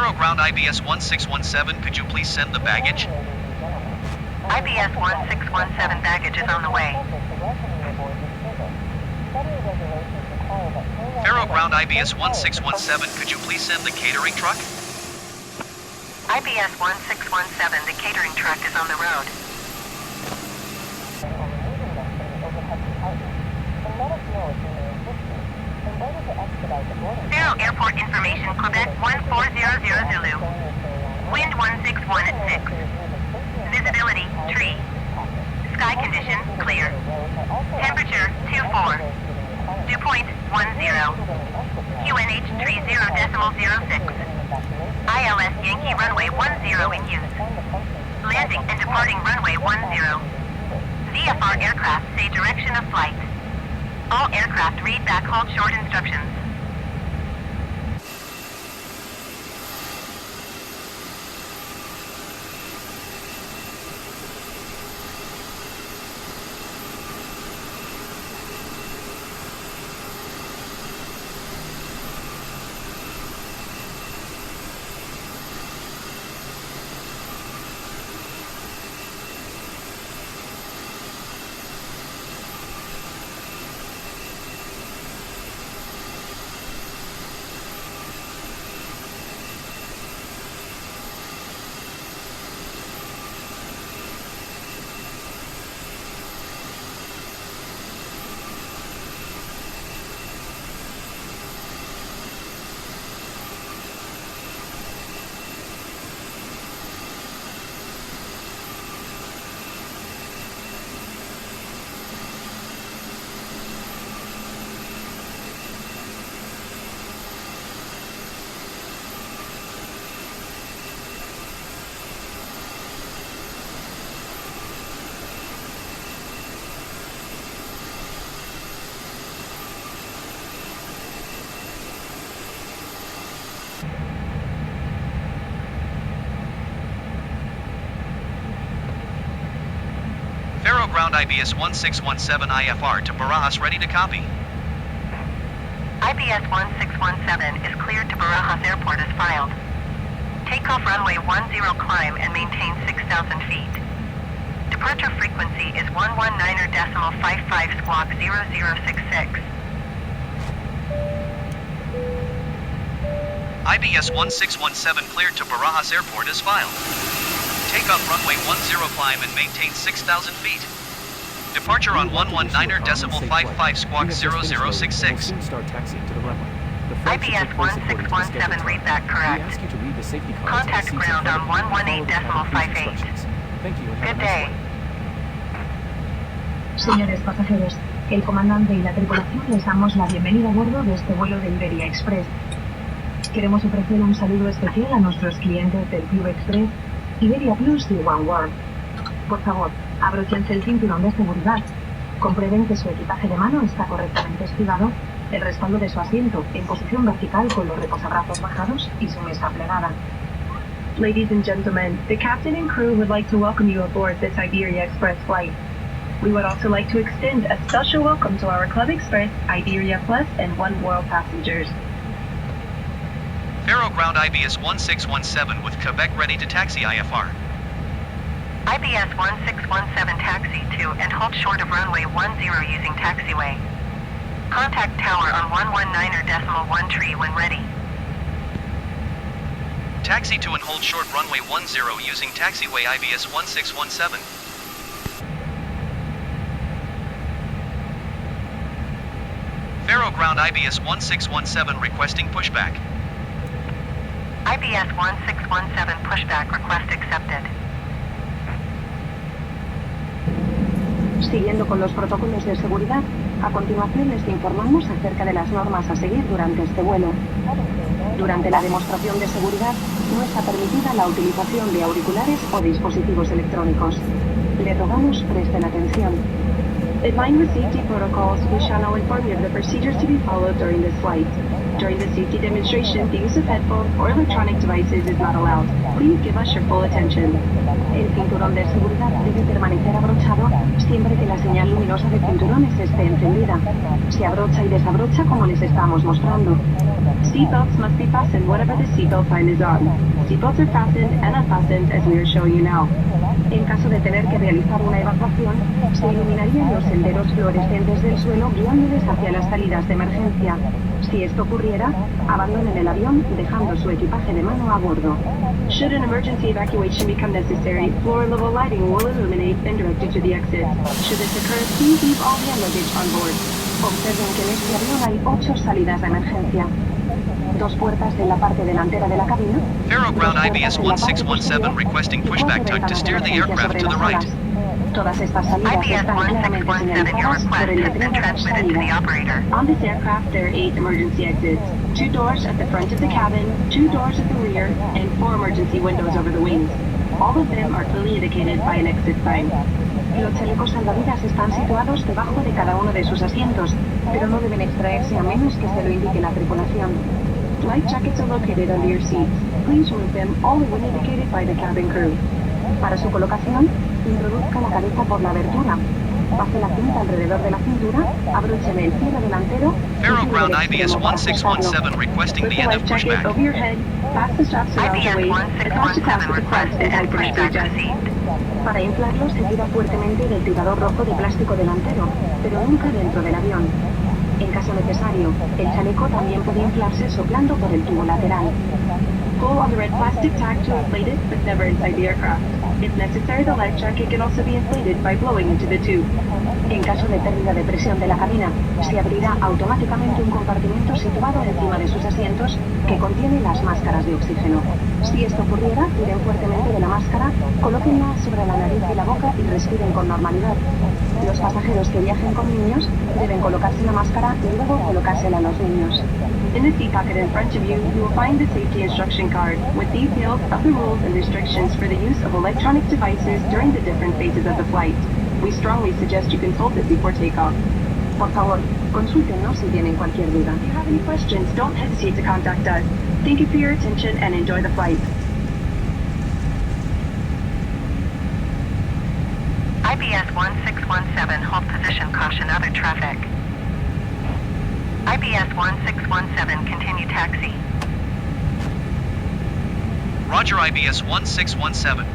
Faro Ground IBS 1617, could you please send the baggage? IBS 1617 baggage is on the way. Faro Ground IBS 1617, could you please send the catering truck? IBS 1617, the catering truck is on the road. Faro Airport information, Quebec 1400 Zulu. Wind 161 at 6. Visibility, tree. Sky condition, clear. Temperature, 24. Dew point, 10. QNH 30.06. ILS Yankee runway 10 in use. Landing and departing runway 10. VFR aircraft say direction of flight. All aircraft read back hold short instructions. Faro Ground IBS 1617 IFR to Barajas, ready to copy. IBS 1617 is cleared to Barajas Airport as filed. Takeoff runway 10 climb and maintain 6,000 feet. Departure frequency is 119.55 squawk 0066. IBS 1617 cleared to Barajas Airport as filed. Takeoff runway 10 climb and maintain 6,000 feet. Departure on 119.55 squawk 0066. IBS 1617 read back correct. Contact ground on 118.58. Good day. Señores pasajeros, el comandante y la tripulación les damos la bienvenida a bordo de este vuelo de Iberia Express. Queremos ofrecer un saludo especial a nuestros clientes del Club Express, Iberia Plus y One World. Por favor, abróchense el cinturón de seguridad. Comprueben que su equipaje de mano está correctamente estibado, el respaldo de su asiento en posición vertical con los reposabrazos bajados y su mesa plegada. Ladies and gentlemen, the captain and crew would like to welcome you aboard this Iberia Express flight. We would also like to extend a special welcome to our Club Express, Iberia Plus, and One World passengers. Faro Ground IBS 1617 with Quebec ready to taxi IFR. IBS 1617 taxi to and hold short of runway 10 using taxiway. Contact tower on 119.1 tree when ready. Taxi to and hold short runway 10 using taxiway IBS 1617. Faro Ground IBS 1617 requesting pushback. IBS 1617 pushback request accepted. Siguiendo con los protocolos de seguridad, a continuación les informamos acerca de las normas a seguir durante este vuelo. Durante la demostración de seguridad, no está permitida la utilización de auriculares o dispositivos electrónicos. Le rogamos presten atención. In line with safety protocols, we shall now inform you of the procedures to be followed during this flight. During the safety demonstration, the use of headphones or electronic devices is not allowed. Please give us your full attention. El cinturón de seguridad debe permanecer abrochado siempre que la señal luminosa de cinturones esté encendida. Se abrocha y desabrocha como les estamos mostrando. Seatbelts must be fastened whatever the seatbelt sign is on. Seatbelts are fastened and unfastened as we are showing you now. En caso de tener que realizar una evacuación, se iluminarían los senderos fluorescentes del suelo guiándoles hacia las salidas de emergencia. Si esto ocurriera, abandonen el avión dejando su equipaje de mano a bordo. Should an emergency evacuation become necessary, floor-level lighting will illuminate and direct you to the exit. Should this occur, please leave all hand luggage on board. Observen que en este avión hay 8 salidas de emergencia. 2 puertas en la parte delantera de la cabina. FAO ground IBS 1617 requesting pushback tug to steer the aircraft to the right. Todas estas salidas IBS están claramente 1617, your señalizadas por request el has been letrero de transmitted to the salida. operator. On this aircraft, there are 8 emergency exits. 2 doors at the front of the cabin, 2 doors at the rear, and 4 emergency windows over the wings. All of them are clearly indicated by an exit sign. Los chalecos salvavidas están situados debajo de cada uno de sus asientos, pero no deben extraerse a menos que se lo indique la tripulación. Life jackets are located under your seats. Please remove them only when indicated by the cabin crew. Para su colocación, introduzca la cabeza por la abertura. Pase la cinta alrededor de la cintura, abrócheme el cierre delantero y FAO gire ground el IBS extremo para sujetarlo. 1617 requesting Put the the end life of jacket pushback. over your head, pass the straps around your IBS waist, attach the clasp 1617 to the front, request and and tighten it to pushback adjust. received. Para inflarlo se tira fuertemente del tirador rojo de plástico delantero, pero nunca dentro del avión. En caso necesario, el chaleco también puede inflarse soplando por el tubo lateral. Pull on the red plastic tag to inflate it, but never inside the aircraft. If necessary, the life jacket can also be inflated by blowing into the tube. En caso de pérdida de presión de la cabina, se abrirá automáticamente un compartimento situado encima de sus asientos que contiene las máscaras de oxígeno. Si esto ocurriera, tiren fuertemente de la máscara, colóquenla sobre la nariz y la boca y respiren con normalidad. Los pasajeros que viajen con niños deben colocarse la máscara y luego colocársela a los niños. In the seat pocket in front of you, you will find the safety instruction card with details of the rules and restrictions for the use of electronic devices during the different phases of the flight. We strongly suggest you consult it before takeoff. Por favor, consúltenos si tienen cualquier duda. If you have any questions, don't hesitate to contact us. Thank you for your attention and enjoy the flight. IBS 1617, hold position, caution other traffic. IBS 1617, continue taxi. Roger IBS 1617.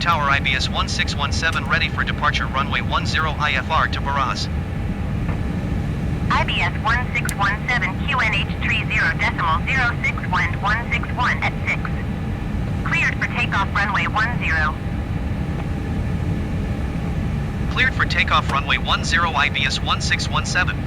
Tower IBS 1617 ready for departure runway 10 IFR to Barajas. IBS 1617 QNH 30.06 wind 161 at 6. Cleared for takeoff runway 10. Cleared for takeoff runway 10 IBS 1617.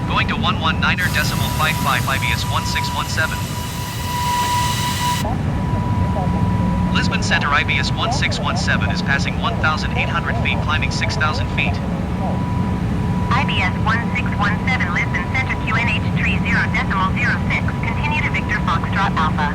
Going to 119.55 IBS 1617. Lisbon Center IBS 1617 is passing 1,800 feet, climbing 6,000 feet. IBS 1617 Lisbon Center QNH 30.06. Continue to Victor Foxtrot Alpha.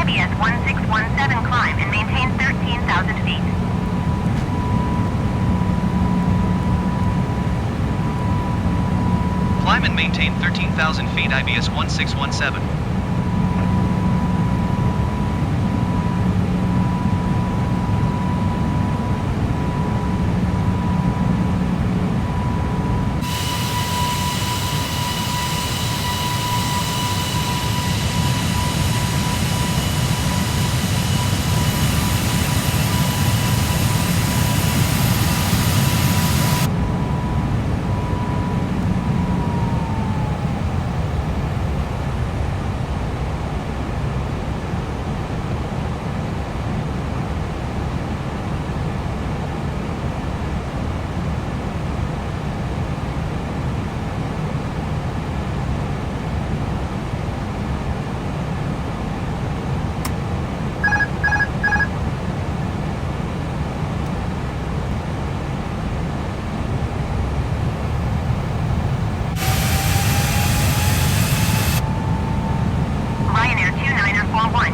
IBS 1617 climb and maintain 13,000 feet. Climb and maintain 13,000 feet IBS 1617.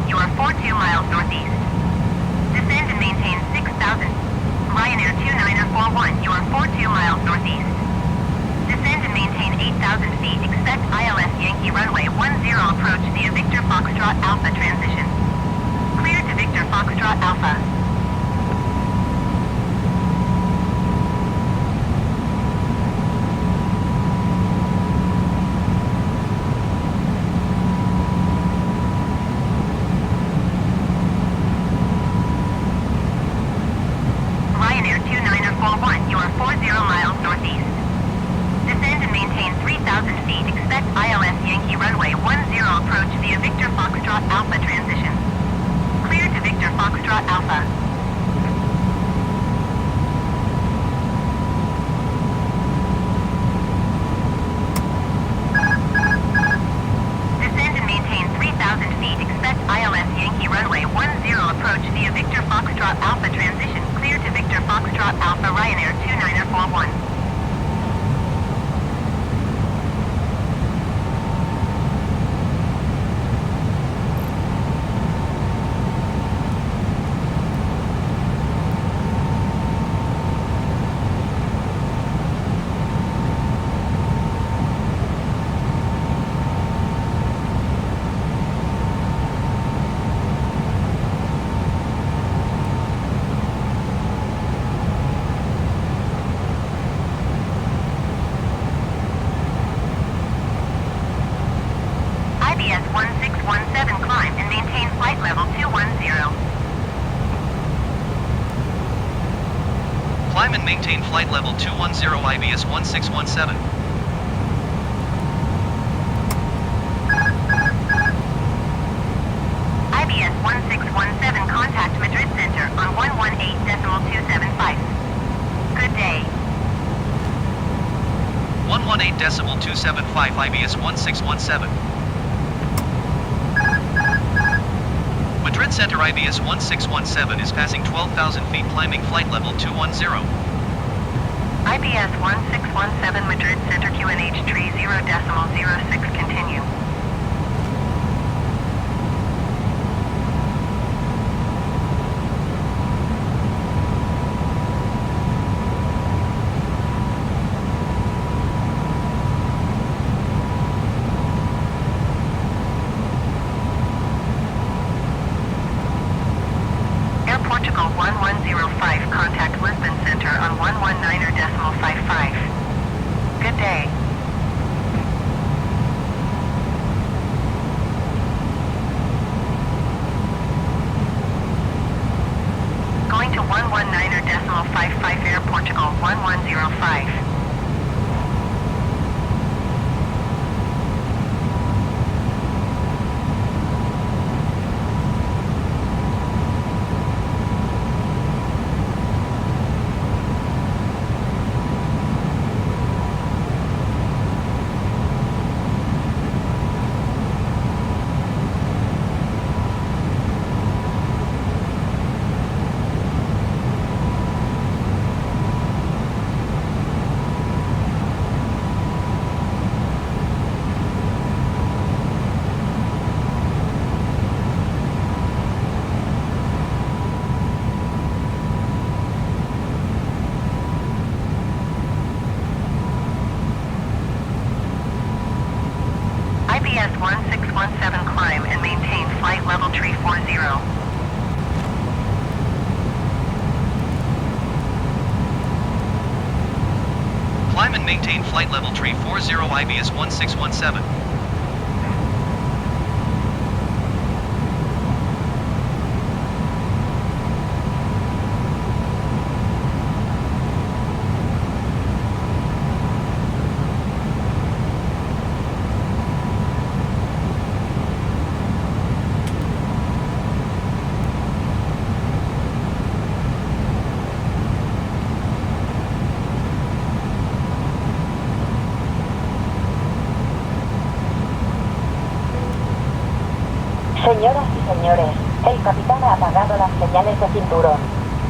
You are 42 miles northeast. Descend and maintain 6,000. Ryanair 2941, you are 42 miles northeast. Descend and maintain 8,000 feet. Expect ILS Yankee runway 10 approach via Victor Foxtrot Alpha transition. Clear to Victor Foxtrot Alpha. You are 40 miles northeast. Descend and maintain 3,000 feet. Expect ILS Yankee runway 10 approach via Victor Foxtrot Alpha transition. Clear to Victor Foxtrot Alpha. IBS 1617 climb and maintain flight level 210. Climb and maintain flight level 210 IBS 1617. IBS 1617 contact Madrid Center on 118.275. Good day. 118.275 IBS 1617. Madrid Center IBS 1617 is passing 12,000 feet climbing flight level 210. IBS 1617 Madrid Center QNH tree 0.06 continue. Air Portugal 1105 contact Lisbon Center on 119.55. Good day. Going to 119.55 Air Portugal 1105. IBS 1617 climb and maintain flight level 340. Climb and maintain flight level 340 IBS 1617. Señoras y señores, el capitán ha apagado las señales de cinturón,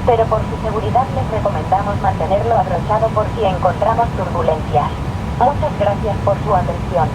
pero por su seguridad les recomendamos mantenerlo abrochado por si encontramos turbulencias. Muchas gracias por su atención.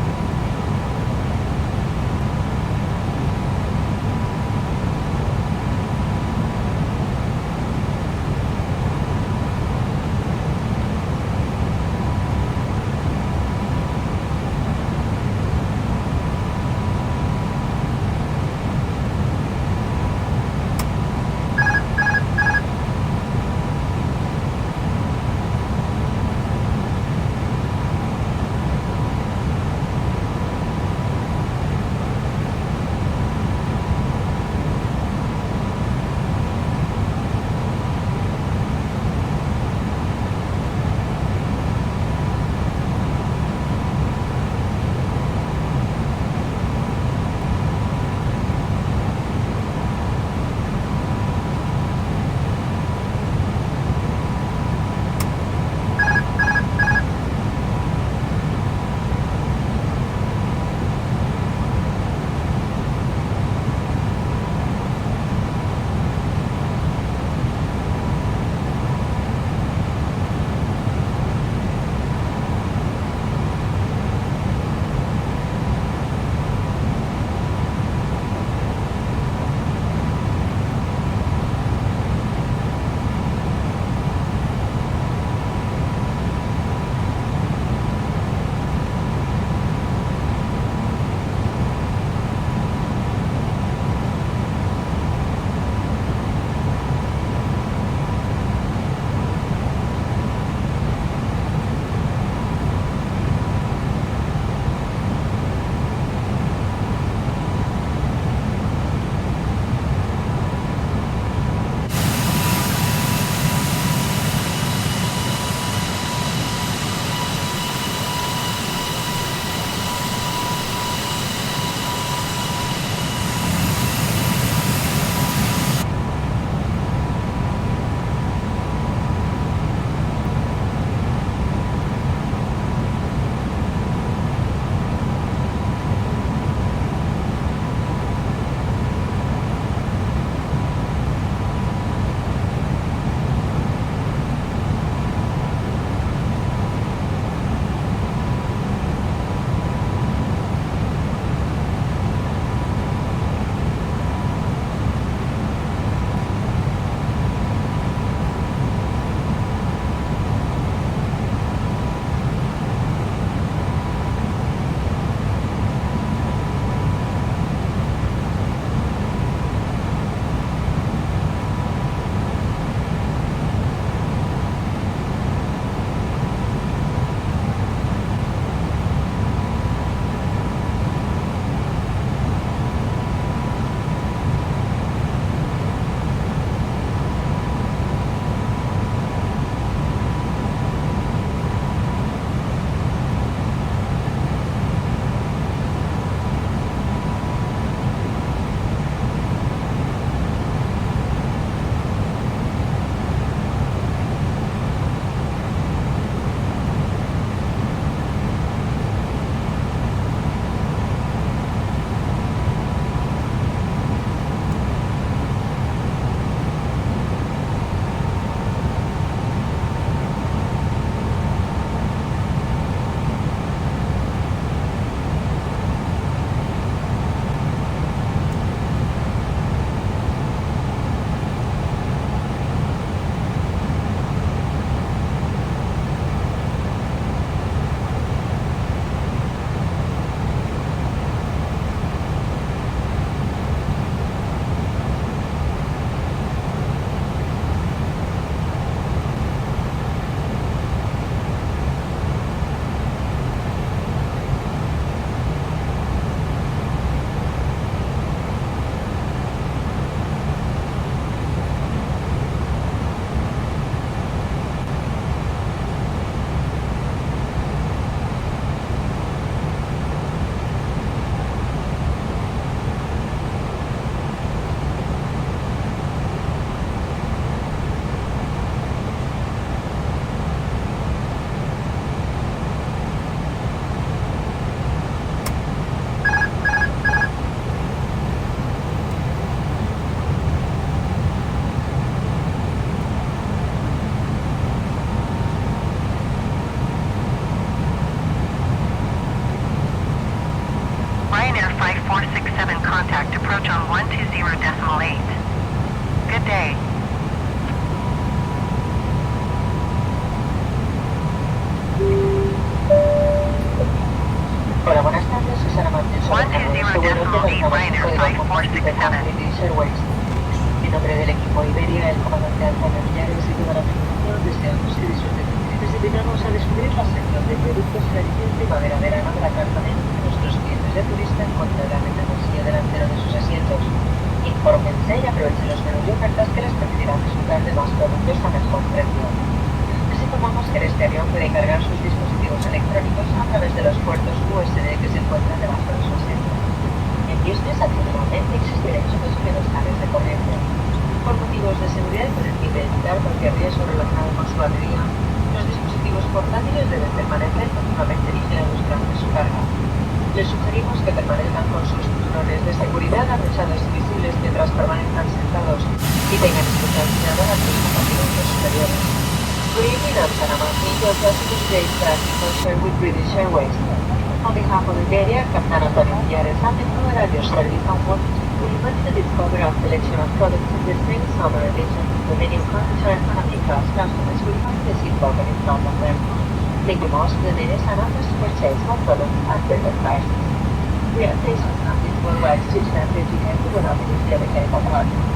approach on 120.8. Good day. Hola, buenas tardes, Susana Martín. 120.8 Ryanair Flight 467. British Airways. En nombre del equipo Iberia, el comandante Antonio Villares y toda la tripulación deseamos que disfruten. Les invitamos a descubrir la sección de productos tradición primavera-verano de la carta menú que nuestros clientes de turista encontrarán en el bolsillo delantero de sus asientos. Infórmense y aprovechen los menús y ofertas que les permitirán disfrutar de más productos a mejor precio. Les informamos que en este avión pueden cargar sus dispositivos electrónicos a través de los puertos USB que se encuentran debajo de su asiento. En business, adicionalmente, existen hechos universales de corriente. Por motivos de seguridad y con el fin de evitar cualquier riesgo relacionado con su batería, los dispositivos portátiles deben permanecer continuamente vigilados durante su carga. Les sugerimos que permanezcan con sus cinturones de seguridad abrochados y visibles mientras permanezcan sentados y tengan especial cuidado en los compartimentos superiores. Good evening, I'm Sana Martín, your passenger today's flight concerned with British Airways. On behalf of Iberia, Captain Antonio Villares and the crew at your service on board, we invite you to discover our selection of products in the spring-summer edition. The many furniture economy class customers will find the seat pocket in front of them. Make the most of the minutes and offers to purchase more products at better prices. We are stations on this worldwide switch and dedicated to one of these dedicated compartments.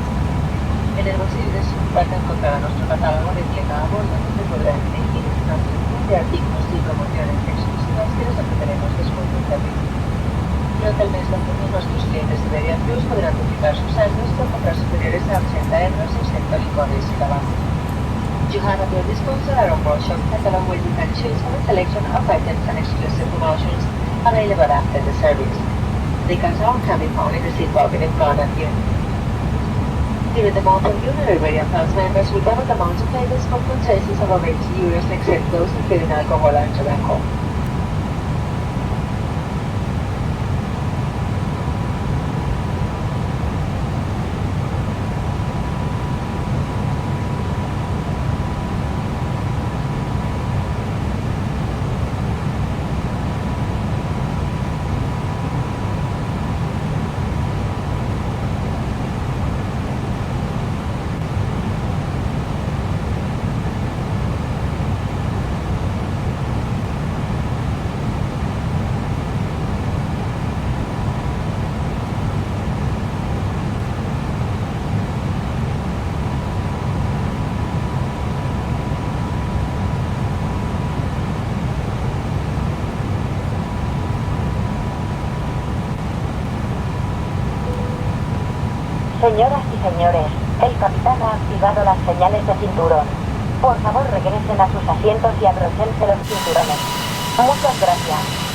En el bolsillo de su butaca encontrará nuestro catálogo de tienda a bordo, donde podrán elegir una selección de artículos y promociones exclusivas que les ofreceremos después del servicio. Durante el mes de junio, nuestros clientes de Iberia Plus podrán duplicar sus saldos por compras superiores a 80 euros excepto licores y tabaco. You have at your disposal our on-board shop catalog where you can choose from a selection of items and exclusive promotions available after the service. The catalog can be found in the seat pocket in front of you. During the month of June, Iberia Plus members will double the amount of payments for purchases of over 80 euros except those including alcohol and tobacco. Señoras y señores, el capitán ha activado las señales de cinturón. Por favor, regresen a sus asientos y abrochense los cinturones. Muchas gracias.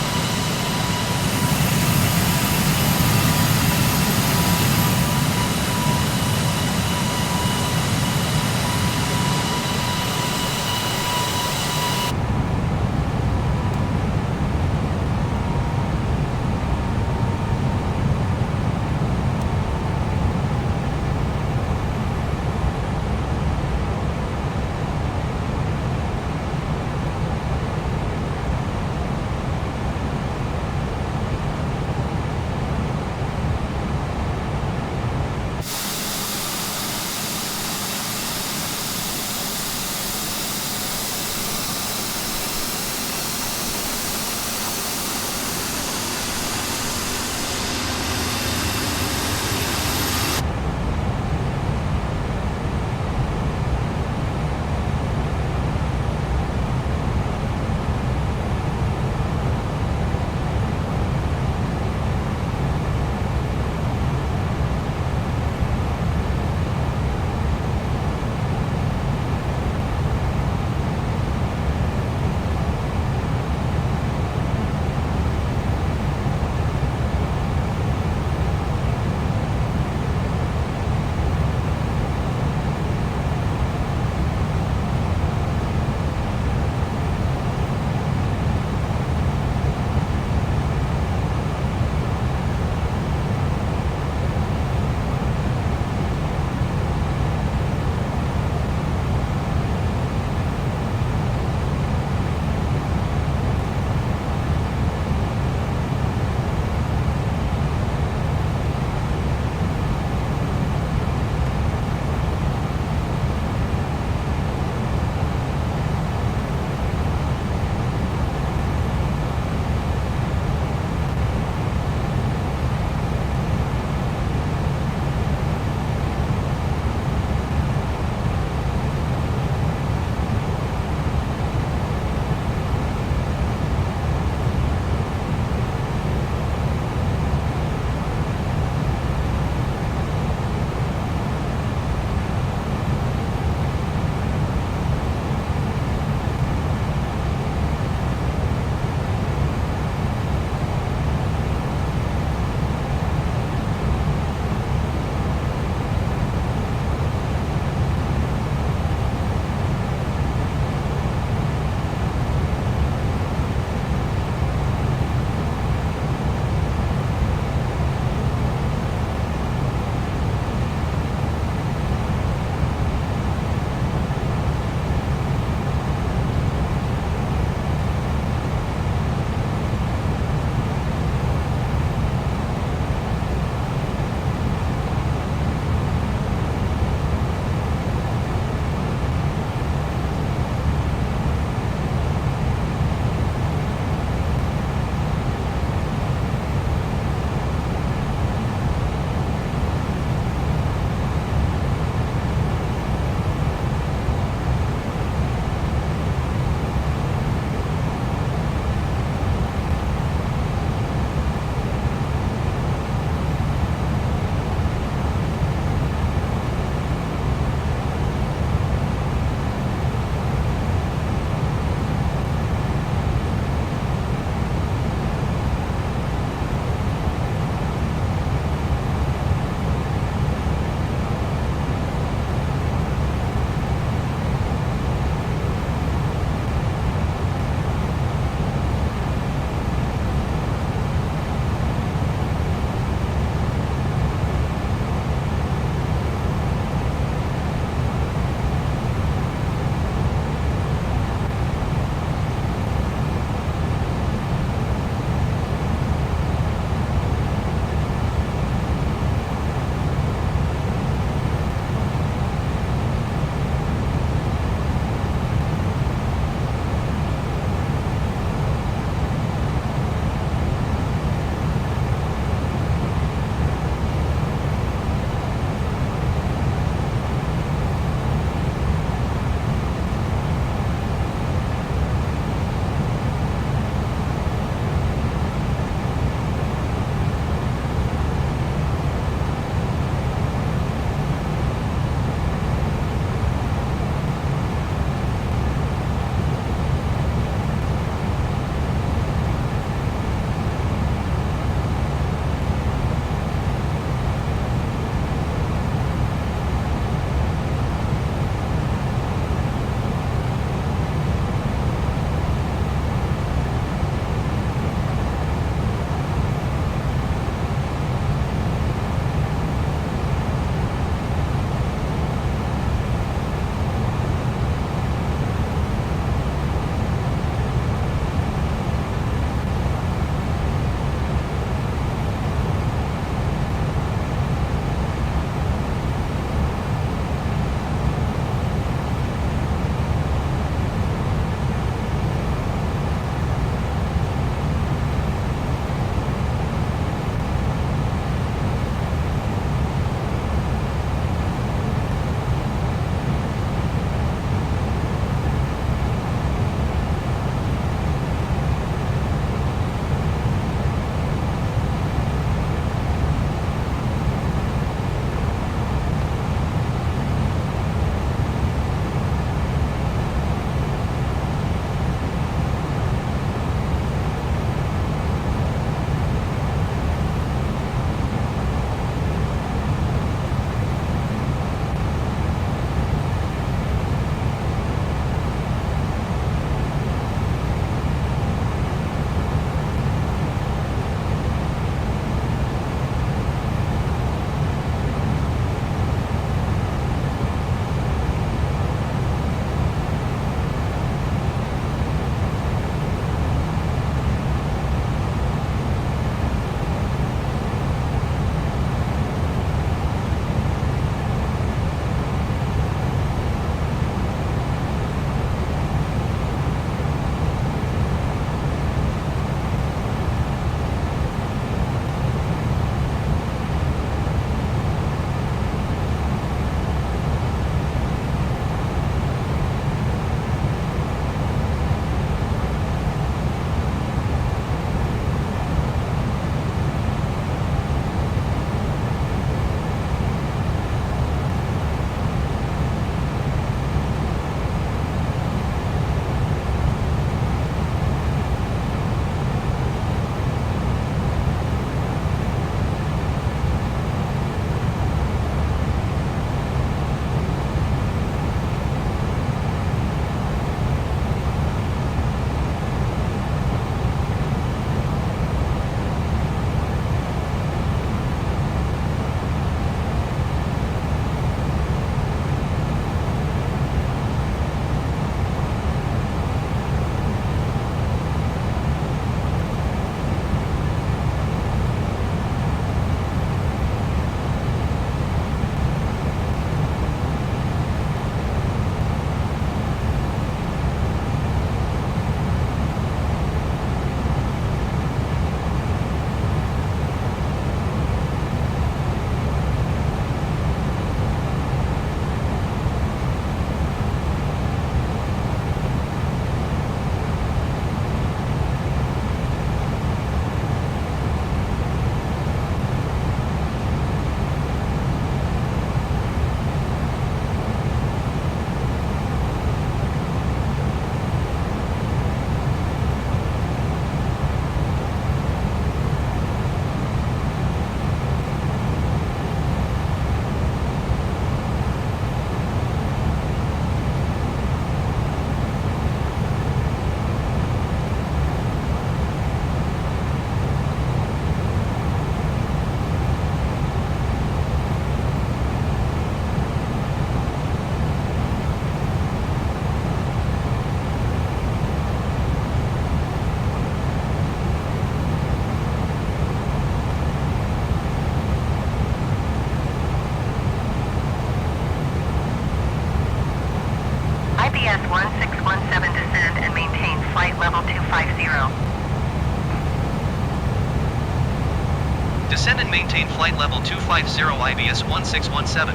Descend and maintain flight level 250 IBS 1617.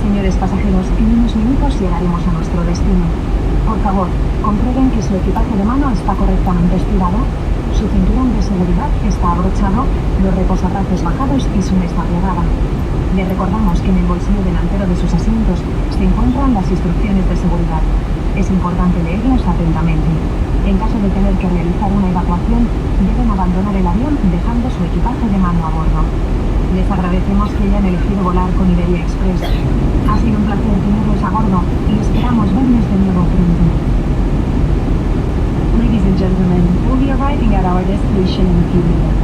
Señores pasajeros, en unos minutos llegaremos a nuestro destino. Por favor, comprueben que su equipaje de mano está correctamente estirado, su cinturón de seguridad está abrochado, los reposabrazos bajados y su mesa plegada. Les recordamos que en el bolsillo delantero de sus asientos se encuentran las instrucciones de seguridad. Es importante leerlas atentamente. En caso de tener que realizar una evacuación, deben abandonar el avión dejando su equipaje de mano a bordo. Les agradecemos que hayan elegido volar con Iberia Express. Ha sido un placer tenerlos a bordo y esperamos verles de nuevo pronto. Ladies and gentlemen, we'll be arriving at our destination in a few minutes.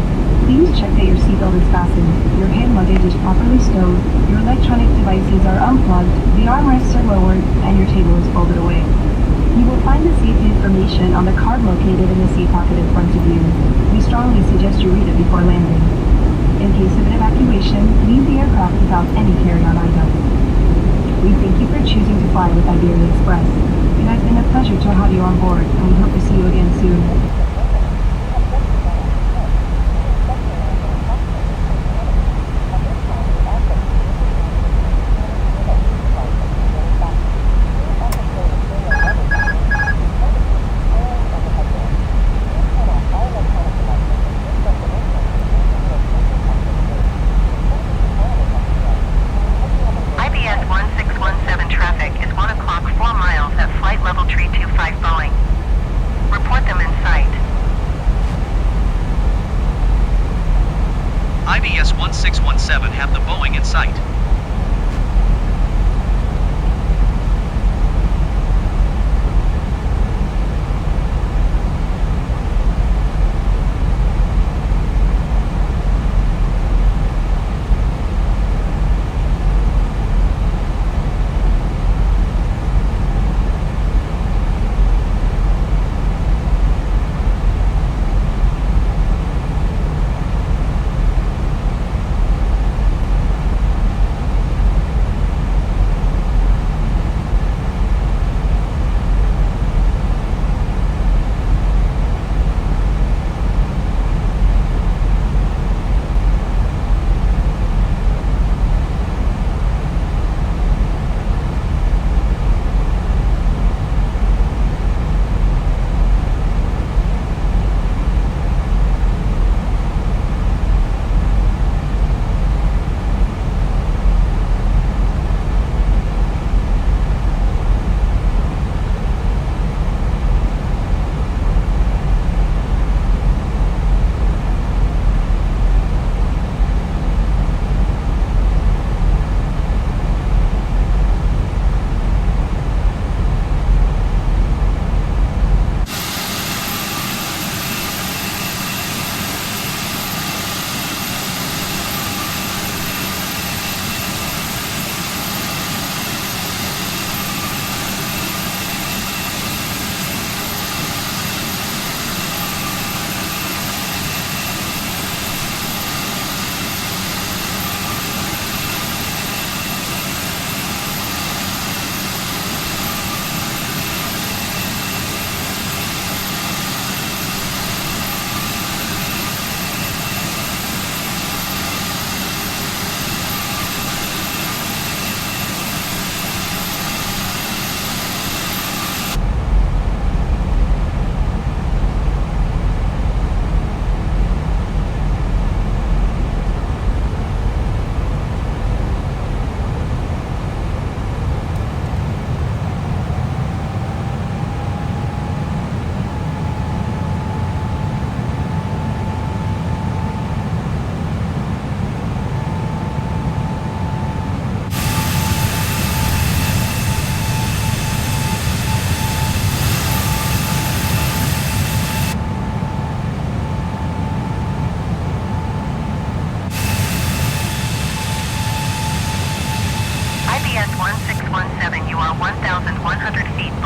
Please check that your seatbelt is fastened, your hand luggage is properly stowed, your electronic devices are unplugged, the armrests are lowered, and your table is folded away. You will find the safety information on the card located in the seat pocket in front of you. We strongly suggest you read it before landing. In case of an evacuation, leave the aircraft without any carry-on items. We thank you for choosing to fly with Iberia Express. It has been a pleasure to have you on board, and we hope to see you again soon. IBS 1617 traffic is 1 o'clock 4 miles at flight level 325 Boeing. Report them in sight. IBS 1617 have the Boeing in sight.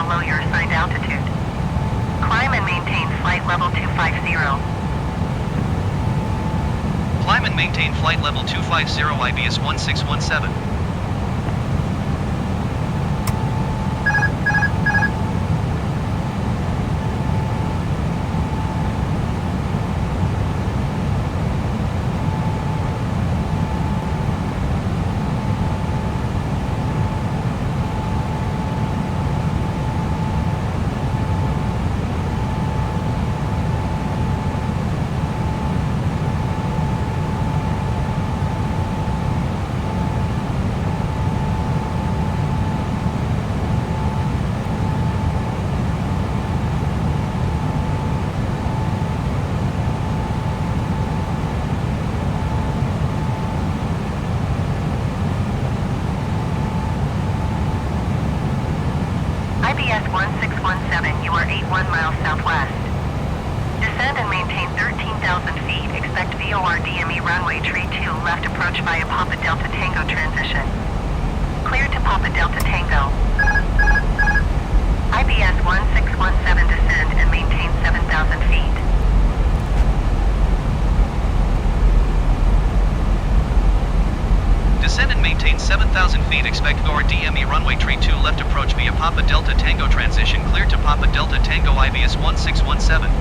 below your assigned altitude. Climb and maintain flight level 250. Climb and maintain flight level 250 IBS 1617. IBS 1617, you are 81 miles southwest. Descend and maintain 13,000 feet. Expect VOR DME runway tree 2 left approach via Papa Delta Tango transition. Clear to Papa Delta Tango. IBS 1617, descend and maintain 7,000 feet. Descend and maintain 7,000 feet. Expect VOR DME runway tree 2 left approach via Papa Delta Tango transition. Clear to Papa Delta Tango IBS 1617.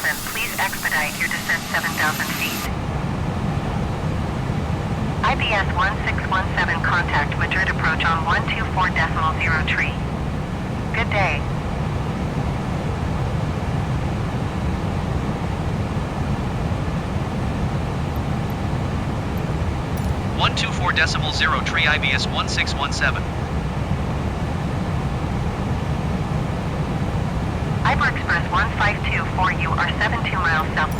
please expedite your descent 7,000 feet. IBS 1617 contact Madrid approach on 124.0 tree. Good day. One two four decimal zero tree IBS 1617. Iber Express 1524, you are 72 miles south.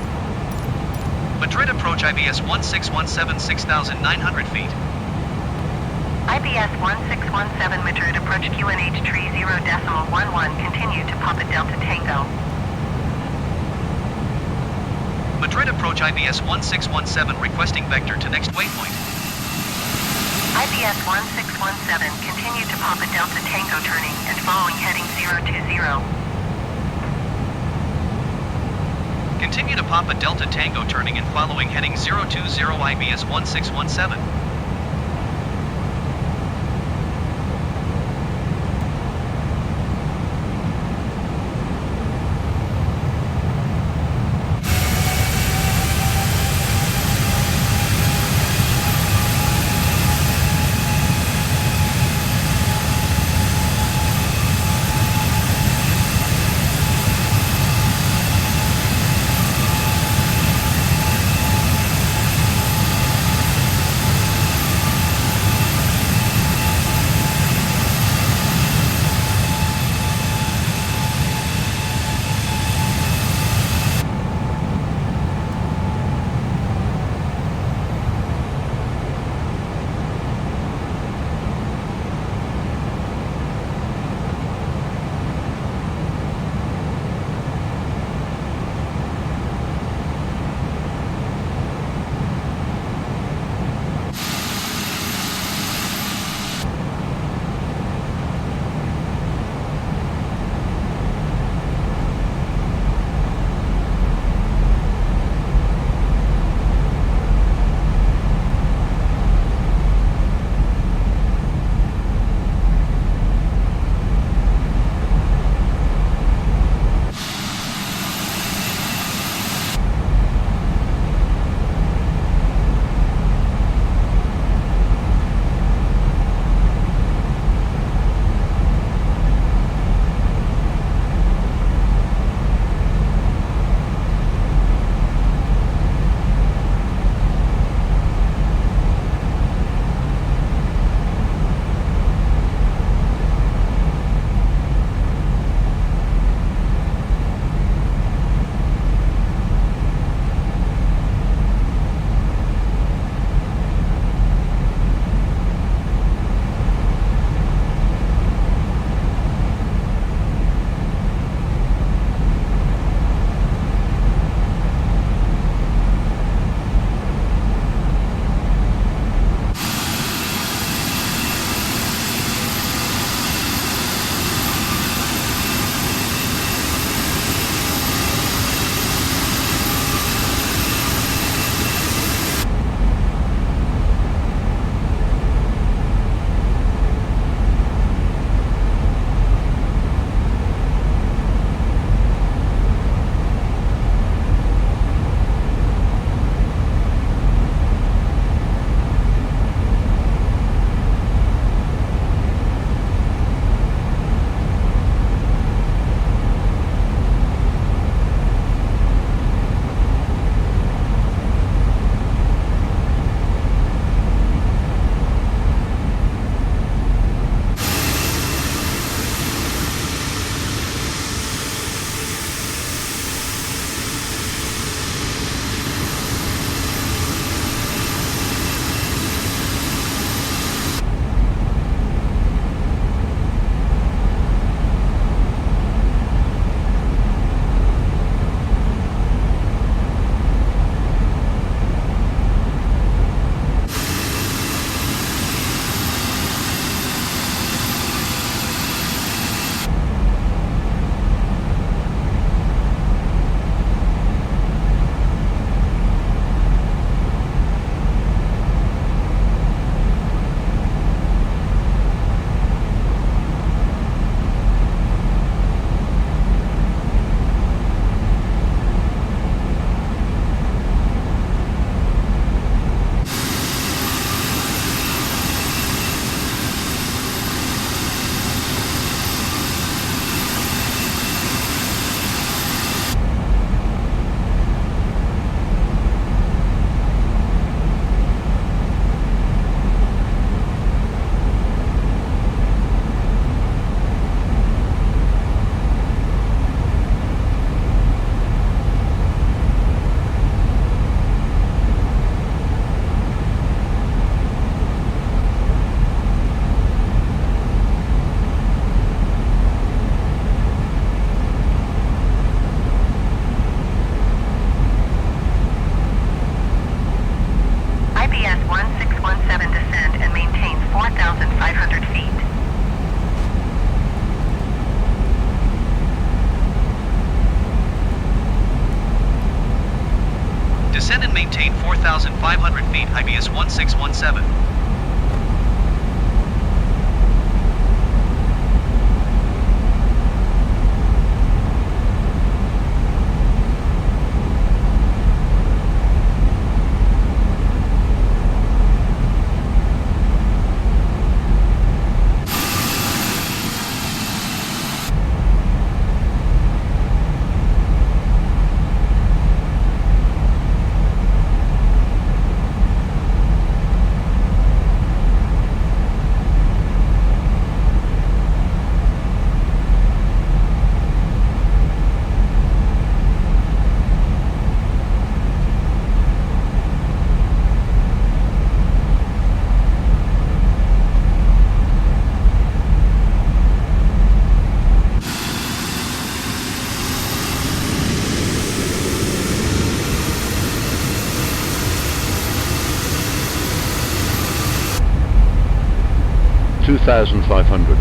Madrid approach IBS 1617 6,900 feet. IBS 1617 Madrid approach QNH tree 0.11, continue to Papa Delta Tango. Madrid approach IBS 1617 requesting vector to next waypoint. IBS 1617, continue to Papa Delta Tango turning and following heading 020. Continue to Papa Delta Tango turning and following heading 020 IBS 1617. IBS 1617. $2,500.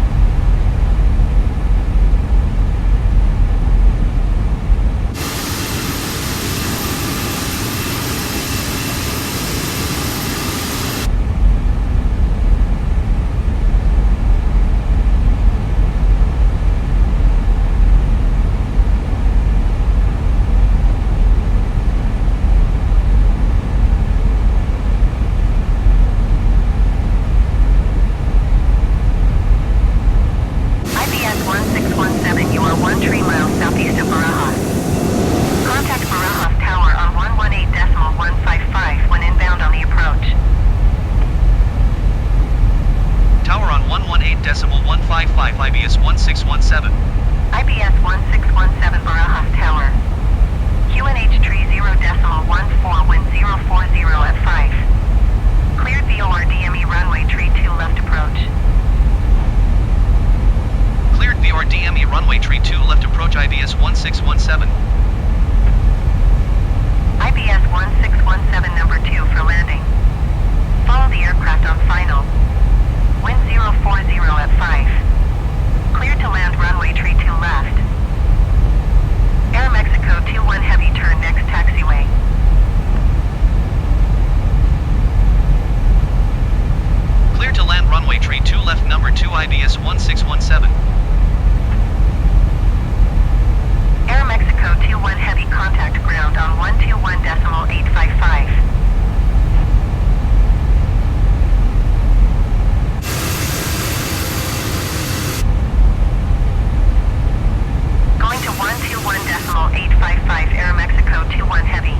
IBS 1617, you are 13 miles southeast of Barajas. Contact Barajas Tower on 118.155 when inbound on the approach. Tower on 118.155 IBS 1617. IBS 1617 Barajas Tower. QNH tree 0.14 wind 040 at 5. Cleared VOR DME runway tree 2 left approach. Cleared VOR DME runway tree 2 left approach IBS 1617. IBS 1617 number 2 for landing. Follow the aircraft on final. Wind 040 at 5. Cleared to land runway tree 2 left. Air Mexico 21 heavy turn next taxiway. Cleared to land runway tree 2 left number 2 IBS 1617. Air Mexico 21 heavy contact ground on 121.855. Going to 121.855 Air Mexico 21 heavy.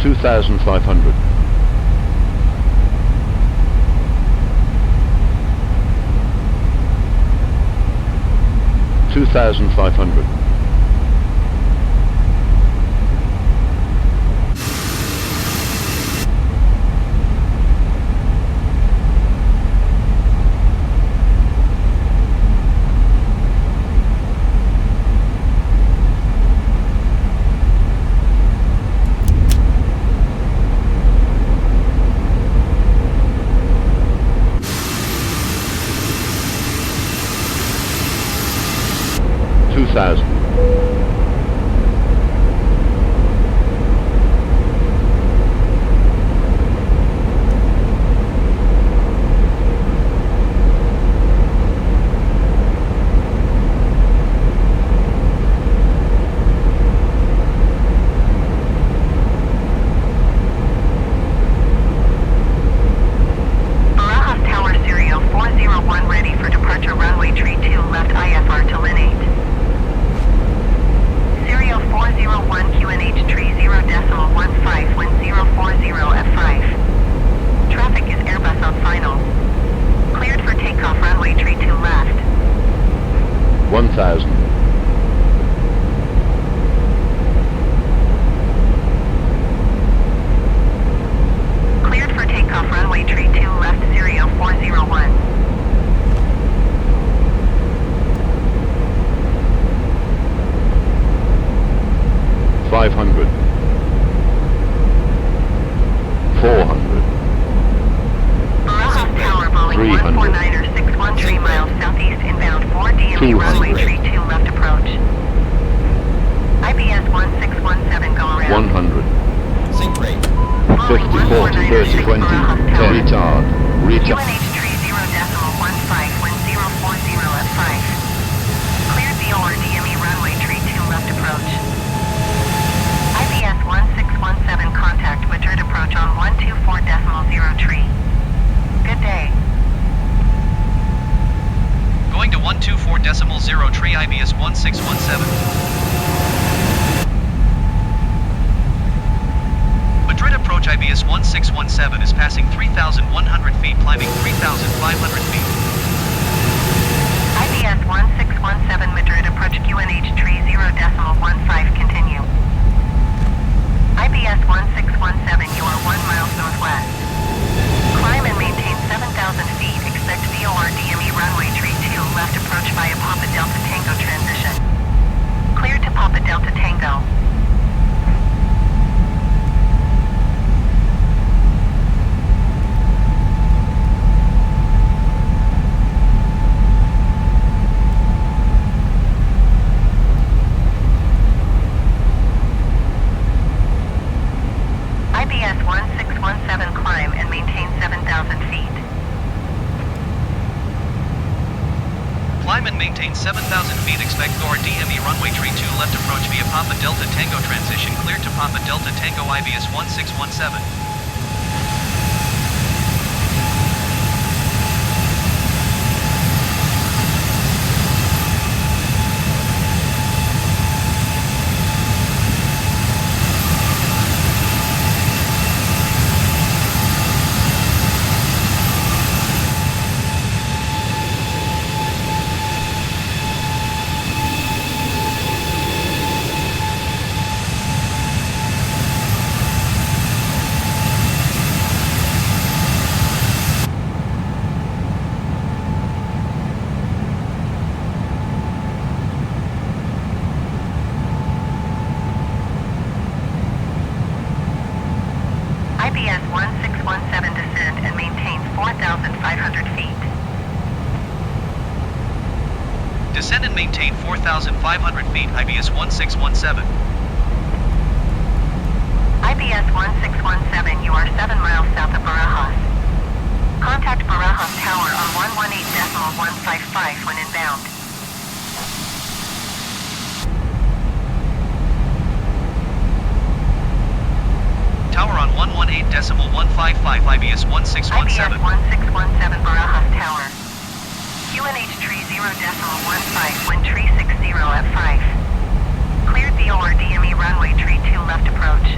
$2,500. $2,500. $2,000. Barajas Tower serial 401 ready for departure runway tree 2 left IFR to Lin 8. Serial 401 QNH tree 0.15 wind 040 at 5. Traffic is Airbus on final. Cleared for takeoff runway tree 2 left. 1,000. Cleared for takeoff runway tree 2 left serial 401. $500. $400. Barajas Tower Boeing 300. 149er 613 miles south 6 20, Barajas Tower. retard, retard. QNH tree 0.15, wind 040 at 5. Cleared VOR DME runway tree 2 left approach. IBS 1617 contact Madrid approach on 124.0 tree. Good day. Going to 124.0 tree IBS 1617. Madrid approach IBS 1617 is passing 3,100 feet, climbing 3,500 feet. IBS 1617 Madrid approach QNH tree 0.15 continue. IBS 1617 you are 1 mile northwest. Climb and maintain 7,000 feet, expect VOR DME runway tree 2 left approach via Papa Delta Tango transition. Clear to Papa Delta Tango. IBS 1617 climb and maintain 7,000 feet. Climb and maintain 7,000 feet, expect VOR DME runway tree 2 left approach via Papa Delta Tango transition, clear to Papa Delta Tango IBS 1617. IBS 1617 descend and maintain 4,500 feet. Descend and maintain 4,500 feet, IBS 1617. IBS 1617 you are 7 miles south of Barajas. Contact Barajas Tower on 118.155 when inbound. Tower on 118.155 IBS 1617. IBS 1617 Barajas Tower. QNH tree 0.15 wind tree 60 at 5. Cleared VOR DME runway tree 2 left approach.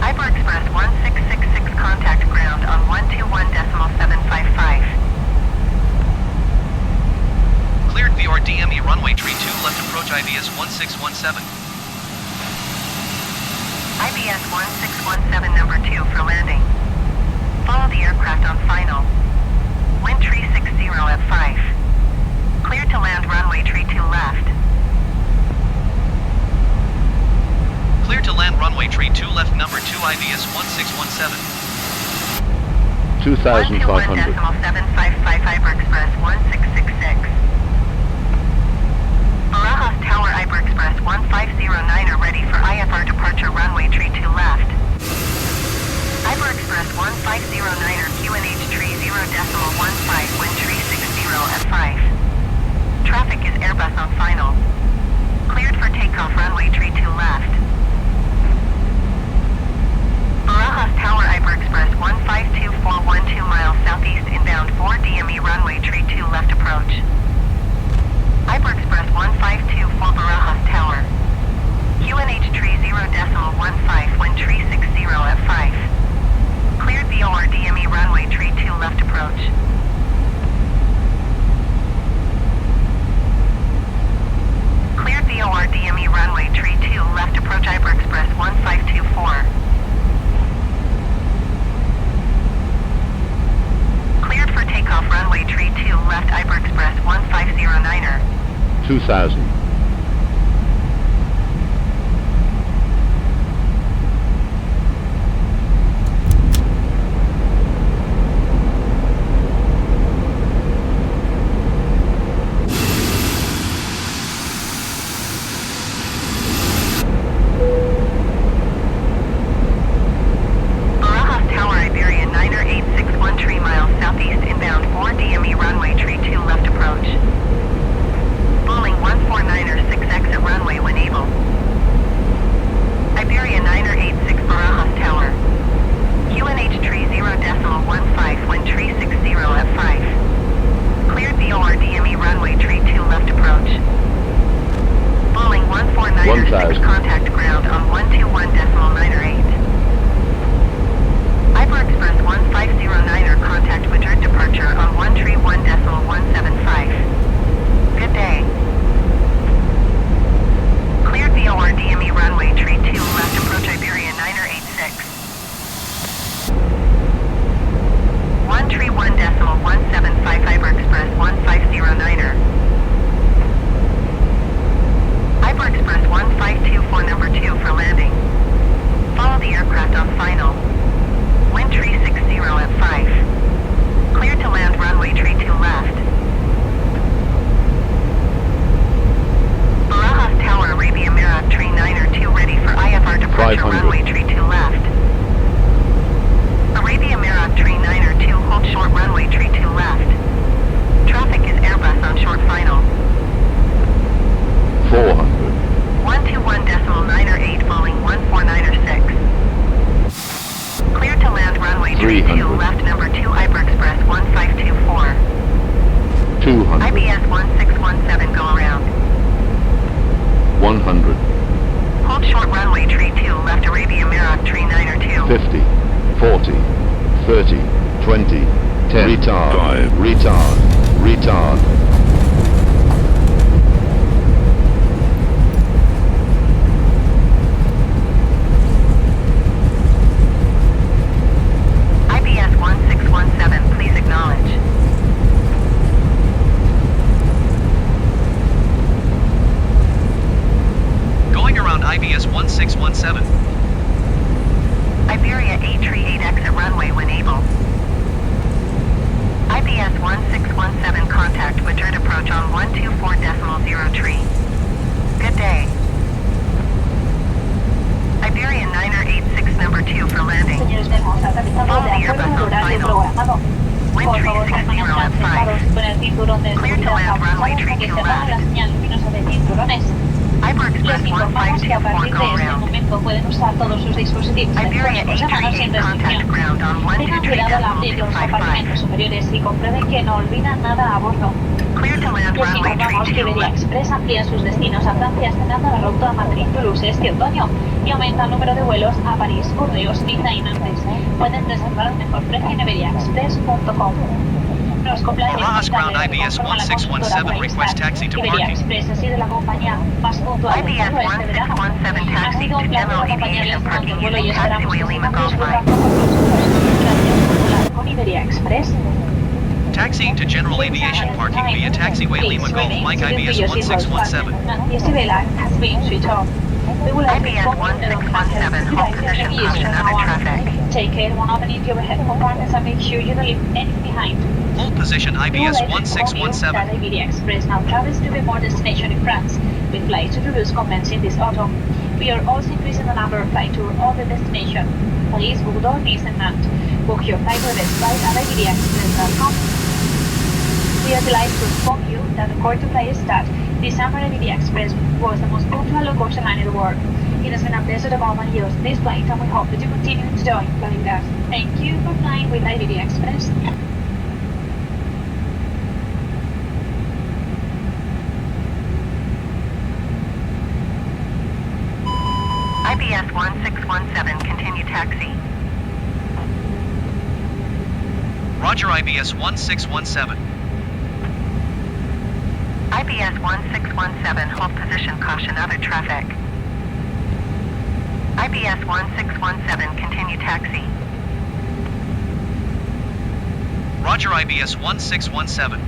Iber Express 1666 contact ground on 121.755. Cleared VOR DME runway tree 2 left approach IBS 1617. IBS 1617 number 2 for landing. Follow the aircraft on final. Wind tree 60 at 5. Clear to land runway tree 2 left. Clear to land runway tree 2 left number 2 IBS 1617. 2,500. 121.755 Iber Express 1666. Barajas Tower Iber Express 1509 are ready for IFR departure runway tree 2 left. Iber Express 1509er QNH tree 0.15 wind tree 60 at 5. Traffic is Airbus on final. Cleared for takeoff runway tree 2 left. Barajas Tower Iber Express 152412 miles southeast inbound 4 DME runway tree 2 left approach. Iber Express 1524 Barajas Tower. QNH tree 0.15 wind tree 60 at 5. Cleared VOR DME runway tree 2 left approach. Cleared VOR DME runway tree 2 left approach Iber Express 1524. Cleared for takeoff runway tree 2 left Iber Express 1509er. 2,000. IBS 1617, go around. 100, Hold short runway tree 2, left Arabia Merak tree 9 or 2. 50, 40, 30, 20, 10, retard, 5, retard, retard. IBS 1617, please acknowledge. Going around IBS 1617. Iberia 838 exit runway when able. IBS 1617 contact Madrid approach on 124.0 Good day. Iberia 986 number 2 for landing. Señores, hemos aterrizado de acuerdo al horario programado. Por favor, permanezcan sentados con el cinturón de seguridad abrochado hasta que se apague la señal luminosa de cinturones. Iber Les Express informamos que a 1524, partir go de este around. momento pueden usar todos sus dispositivos Iberia electrónicos a mano sin 838 contact restricción. ground on Tengan cuidado al abrir los 123.255. compartimentos superiores y comprueben que no olvidan nada a bordo. Clear to land Les runway informamos que 32 Iberia left. Express amplía sus destinos a Francia estrenando la ruta Madrid-Toulouse este otoño y aumenta el número de vuelos a París, Burdeos, Niza y Nantes. Pueden reservar el mejor precio en iberiaexpress.com. Los compliance Barajas ground militares IBS conforman la 1617, consultora request taxi to Iberia parking. Express ha sido la compañía más puntual del IBS mundo este verano. 1617 Ha taxi sido to un placer general acompañarles aviation durante parking el vuelo y using esperamos que taxiway Lima sigan Golf disfrutando 5. con nosotros. Gracias por volar con Iberia Express. Taxiing to general aviation parking via taxiway Lima Golf Mike IBS 1617. Yesterday has been switched off. We will have IBS 1617, hold position, caution other traffic. Take care when opening your head compartments and make sure you don't leave anything behind. Hold position IBS That 1617. Iberia Express now travels to the more destination in France, with flights to Toulouse commencing this autumn. We are also increasing the number of flights to all the destinations: Paris, Bordeaux, Nice, and Nantes. Book your flight with us at iberiaexpress.com. We are delighted to inform you that according to flight stat, this summer Iberia Express was the most punctual low-cost airline in the world. It has been a pleasure to accompany you on this flight, and we hope that you continue enjoying flying us. Thank you for flying with Iberia Express. IBS 1617, continue taxi. Roger IBS 1617. IBS 1617, hold position, caution other traffic. IBS 1617, continue taxi. Roger IBS 1617.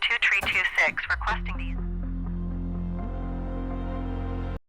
2326, requesting the